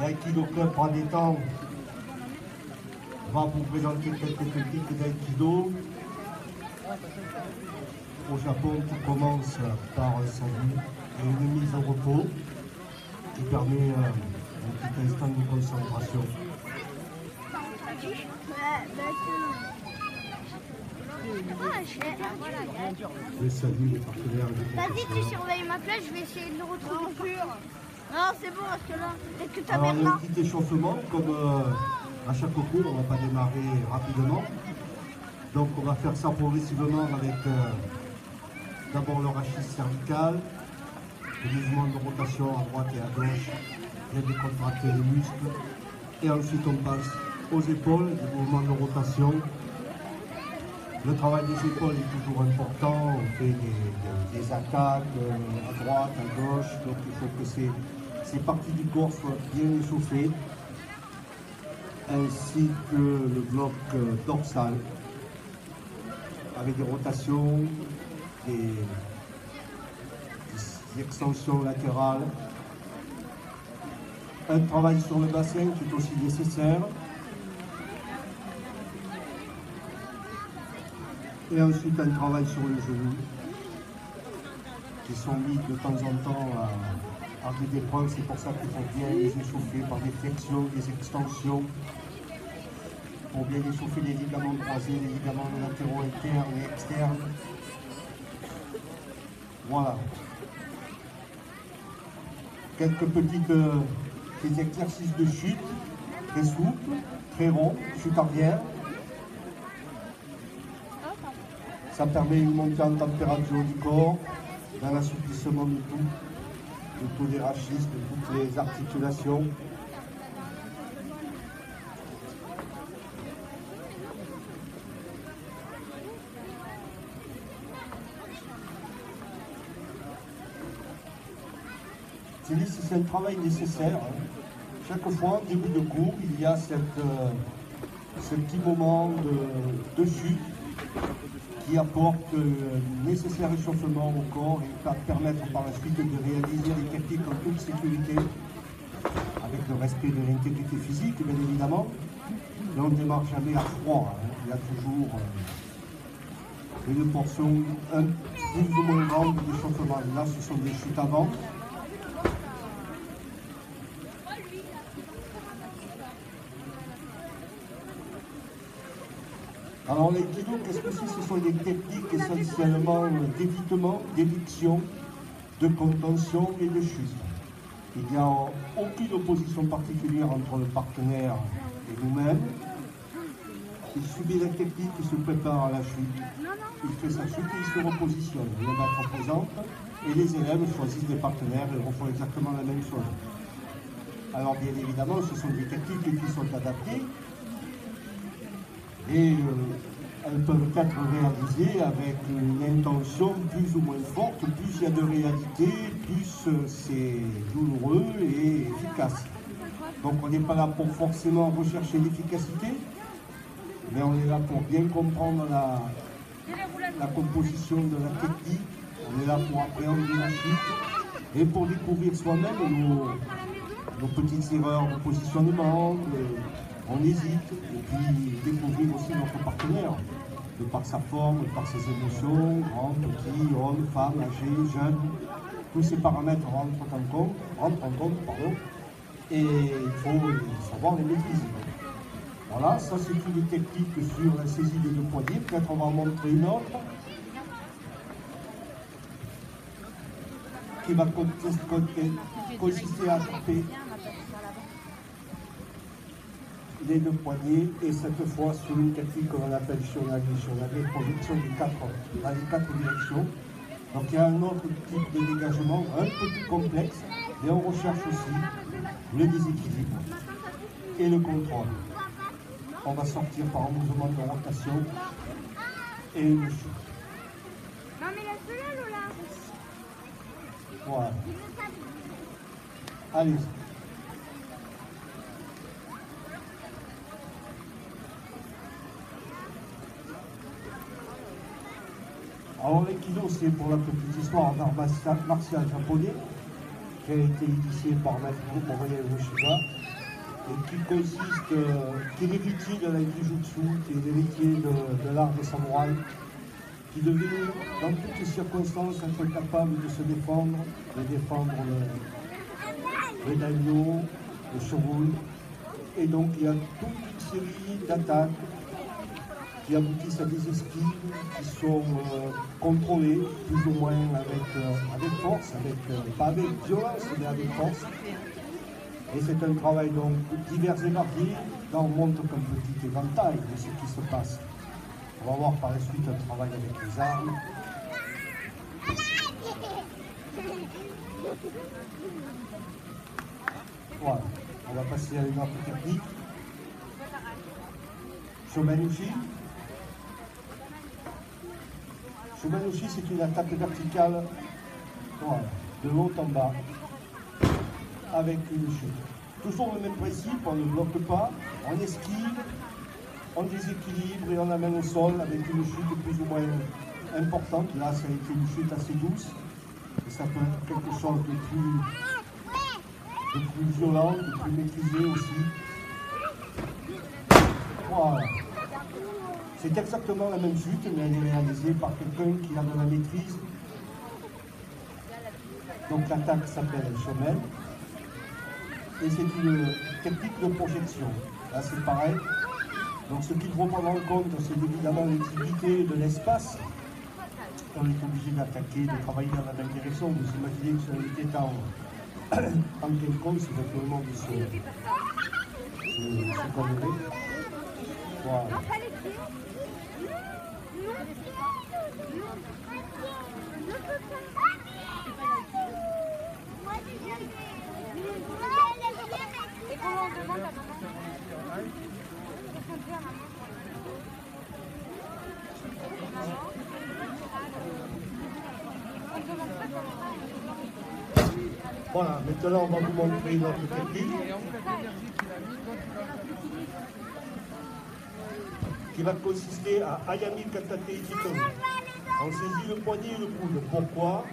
L'Aikido Club prend des temps. On va vous présenter quelques techniques d'Aikido. Au Japon, tout commence par un salut et une mise au repos qui permet un petit instant de concentration. Le salut, les partenaires. Vas-y, tu surveilles ma place, je vais essayer de le retrouver. Non, c'est bon, parce que là, est-ce que ta Alors, mère il y a là un petit échauffement, comme à chaque cours, on ne va pas démarrer rapidement. Donc, on va faire ça progressivement avec d'abord le rachis cervical, le mouvement de rotation à droite et à gauche, bien décontracter les muscles. Et ensuite, on passe aux épaules, des mouvements de rotation. Le travail des épaules est toujours important, on fait des attaques à droite, à gauche, donc il faut que ces parties du corps soient bien échauffées, ainsi que le bloc dorsal, avec des rotations, des extensions latérales. Un travail sur le bassin qui est aussi nécessaire. Et ensuite un travail sur les genoux, qui sont mis de temps en temps à des épreuves. C'est pour ça qu'il faut bien les échauffer par des flexions, des extensions, pour bien échauffer les ligaments croisés, les ligaments latéraux internes et externes. Voilà. Quelques petits exercices de chute, très souples, très ronds, chute arrière. Ça permet une montée en température du corps, un assouplissement de tous les rachis, de toutes les articulations. C'est un travail nécessaire. Chaque fois, au début de cours, il y a ce petit moment de chute qui apporte le nécessaire échauffement au corps et va permettre par la suite de réaliser les techniques en toute sécurité, avec le respect de l'intégrité physique, bien évidemment. Mais on ne démarre jamais à froid, hein. Il y a toujours une portion plus ou moins grande d'échauffement. Là, ce sont des chutes avant. Alors l'aïkido, qu'est-ce que c'est? Ce sont des techniques essentiellement d'évitement, d'éviction, de contention et de chute. Il n'y a aucune opposition particulière entre le partenaire et nous-mêmes. Il subit la technique, il se prépare à la chute. Il fait sa chute et il se repositionne. Le maître présente et les élèves choisissent des partenaires et refont exactement la même chose. Alors bien évidemment, ce sont des techniques qui sont adaptées. Et elles peuvent être réalisées avec une intention plus ou moins forte. Plus il y a de réalité, plus c'est douloureux et efficace. Donc on n'est pas là pour forcément rechercher l'efficacité, mais on est là pour bien comprendre la composition de la technique. On est là pour appréhender la chute et pour découvrir soi-même nos petites erreurs de positionnement. On hésite, et puis découvrir aussi notre partenaire, de par sa forme, de par ses émotions, grand, petit, homme, femme, âgé, jeune. Tous ces paramètres rentrent en compte, et il faut savoir les maîtriser. Voilà, ça c'est une technique sur la saisie des deux poignets. Peut-être on va en montrer une autre, qui va consister à attraper les deux poignets, et cette fois sur une technique qu'on appelle shonage, projection dans les quatre directions. Donc il y a un autre type de dégagement un peu plus complexe, et on recherche aussi le déséquilibre et le contrôle. On va sortir par un mouvement de rotation et une chute. Non mais laisse-le, Lola. Voilà. Allez. Alors l'aïkido, c'est pour la petite histoire d'art martial japonais. qui a été initié par Maître Aurélien Ueshiba et qui consiste, qui est l'héritier de l'aikijutsu, qui est l'héritier de l'art des samouraïs, qui devait, dans toutes les circonstances, être capable de se défendre, de défendre le daimyo, le shogun. Et donc il y a toute une série d'attaques qui aboutissent à des esquives qui sont contrôlées, plus ou moins avec force, pas avec violence, mais avec force. Et c'est un travail donc divers et varié, là on montre qu'un petit éventail de ce qui se passe. On va voir par la suite un travail avec les armes. Voilà, on va passer à une autre technique. Shomenushi. Shomenushi, c'est une attaque verticale, voilà, de haut en bas, avec une chute. Toujours le même principe, on ne bloque pas, on esquive, on déséquilibre et on amène au sol avec une chute plus ou moins importante. Là, ça a été une chute assez douce, et ça peut être quelque chose de plus violent, de plus maîtrisé aussi. Voilà. C'est exactement la même chute, mais elle est réalisée par quelqu'un qui a de la maîtrise. Donc l'attaque s'appelle shomen. Et c'est une technique de projection. Là c'est pareil. Donc ce qu'il faut prendre en compte, c'est évidemment l'intégrité de l'espace. On est obligé d'attaquer, de travailler dans la même direction. Vous imaginez que sur un étang en quelconque, c'est naturellement de se connaître. Voilà. Et comment on demande la maman? Voilà, maintenant on va vous montrer notre technique qui va consister à Ayami Katate Jitomi. On saisit le poignet et le coude. Pourquoi?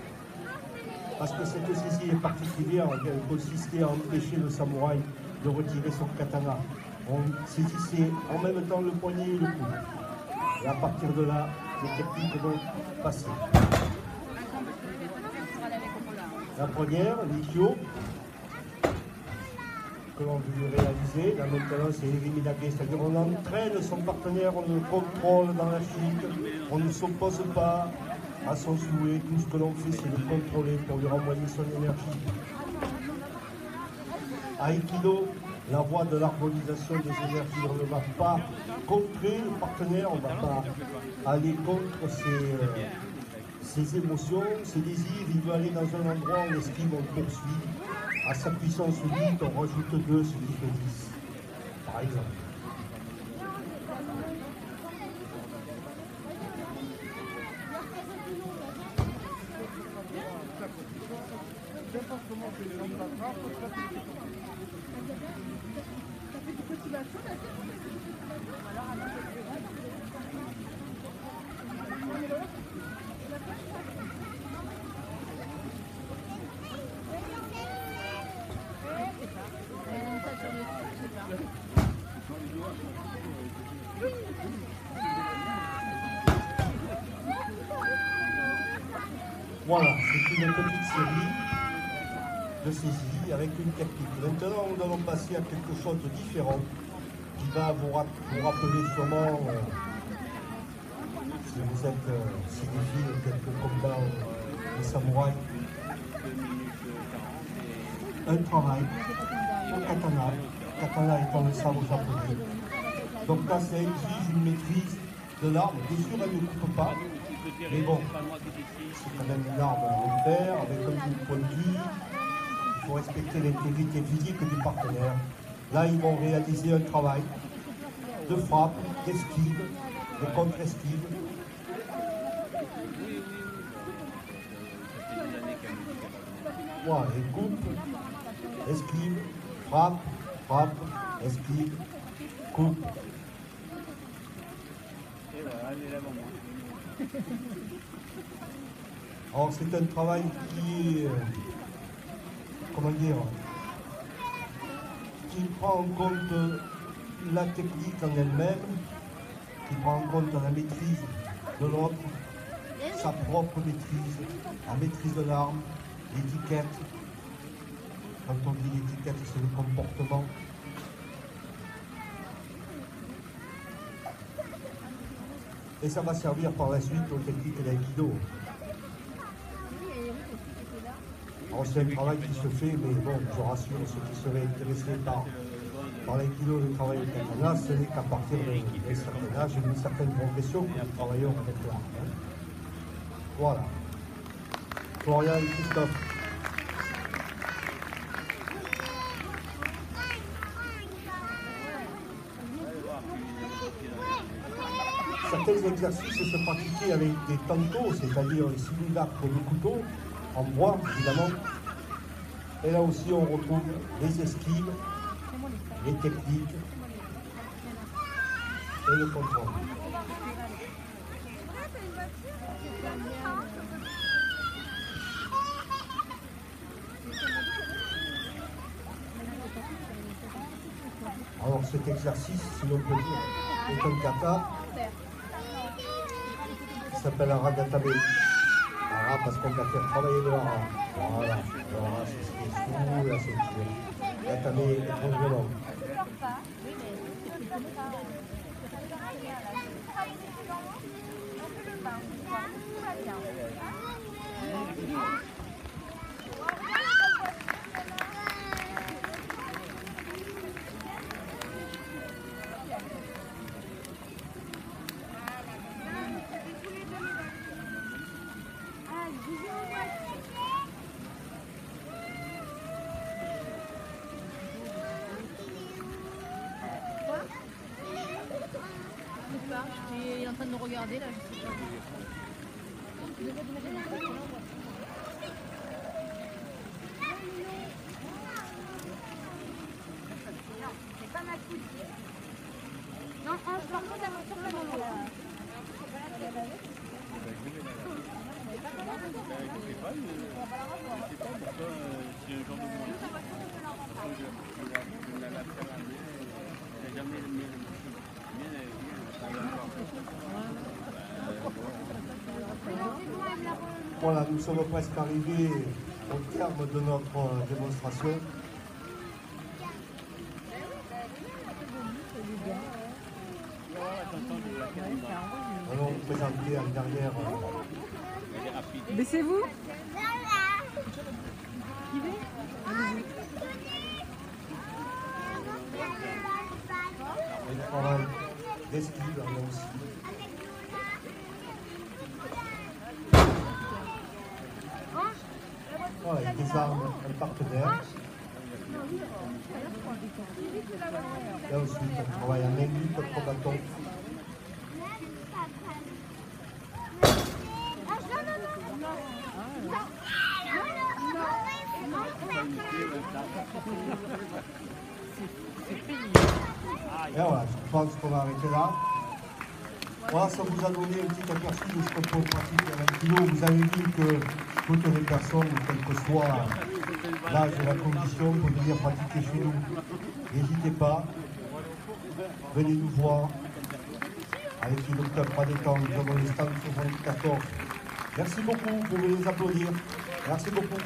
Parce que cette saisie est particulière, elle consistait à empêcher le samouraï de retirer son katana. On saisissait en même temps le poignet et le coude. Et à partir de là, les techniques vont passer. La première, l'ikyo, que l'on veut réaliser. Là maintenant, c'est Eriminage, c'est-à-dire on entraîne son partenaire, on le contrôle dans la chute, on ne s'oppose pas à son souhait. Tout ce que l'on fait, c'est le contrôler pour lui renvoyer son énergie. Aikido, la voie de l'harmonisation des énergies. On ne va pas contrer le partenaire, on ne va pas aller contre ses émotions, ses désirs. Il veut aller dans un endroit, on esquive, on le poursuit. À sa puissance 8, on rajoute 2, ce qui fait 10, par exemple. Voilà, c'est une petite série de saisies avec une technique. Maintenant, nous allons passer à quelque chose de différent qui va vous rappeler sûrement, si vous êtes cinéphile, quelques combats des samouraïs, un travail au katana. Le katana étant le sabre japonais. Donc là, ça exige une maîtrise de l'arme. Bien sûr, elle ne coupe pas. Mais bon, c'est quand même une arme en fer, avec un coup pointu. Il faut respecter l'intégrité physique du partenaire. Là, ils vont réaliser un travail de frappe, d'esquive, de contre-esquive. Voilà, et coupe, esquive, frappe, frappe, esquive, coupe. Alors c'est un travail qui est comment dire, qui prend en compte la technique en elle-même, qui prend en compte la maîtrise de l'autre, sa propre maîtrise, la maîtrise de l'arme, l'étiquette. Quand on dit l'étiquette, c'est le comportement. Et ça va servir par la suite aux techniques d'aïkido. Alors c'est un travail qui se fait, mais bon, je rassure ceux qui seraient intéressés par l'aïkido, le travail au katana, ce n'est qu'à partir d'un certain âge et d'une certaine progression que nous travaillons avec l'art. Hein. Voilà. Florian et Christophe. Certains exercices se pratiquaient avec des tantos, c'est-à-dire les simulacres de couteaux, en bois évidemment. Et là aussi on retrouve les esquives, les techniques et le contrôle. Alors cet exercice, si l'on peut dire, est un kata. Ça s'appelle un ragatame. Ara parce qu'on va faire travailler le hara. Voilà. Le hara, c'est ce qui est sous la ceinture. Gatame est trop violent. Il est en train de nous regarder là. C'est pas ma couille. Non, par contre, elle me tourne le moment. Voilà, nous sommes presque arrivés au terme de notre démonstration. Allons vous présenter en dernière. Baissez-vous. Le travail d'esquive, là aussi. Voilà, avec des armes, un partenaire. Là aussi, on travaille en main nue contre bâton. Et voilà, je pense qu'on va arrêter là. Voilà, ça vous a donné un petit aperçu de ce qu'on peut pratiquer à l'aïkido. Vous avez vu que toutes les personnes, quel que soit l'âge et la condition, peuvent venir pratiquer chez nous. N'hésitez pas, venez nous voir avec le docteur Pradétan, nous avons les stands 74. Merci beaucoup, vous pouvez les applaudir. Merci beaucoup.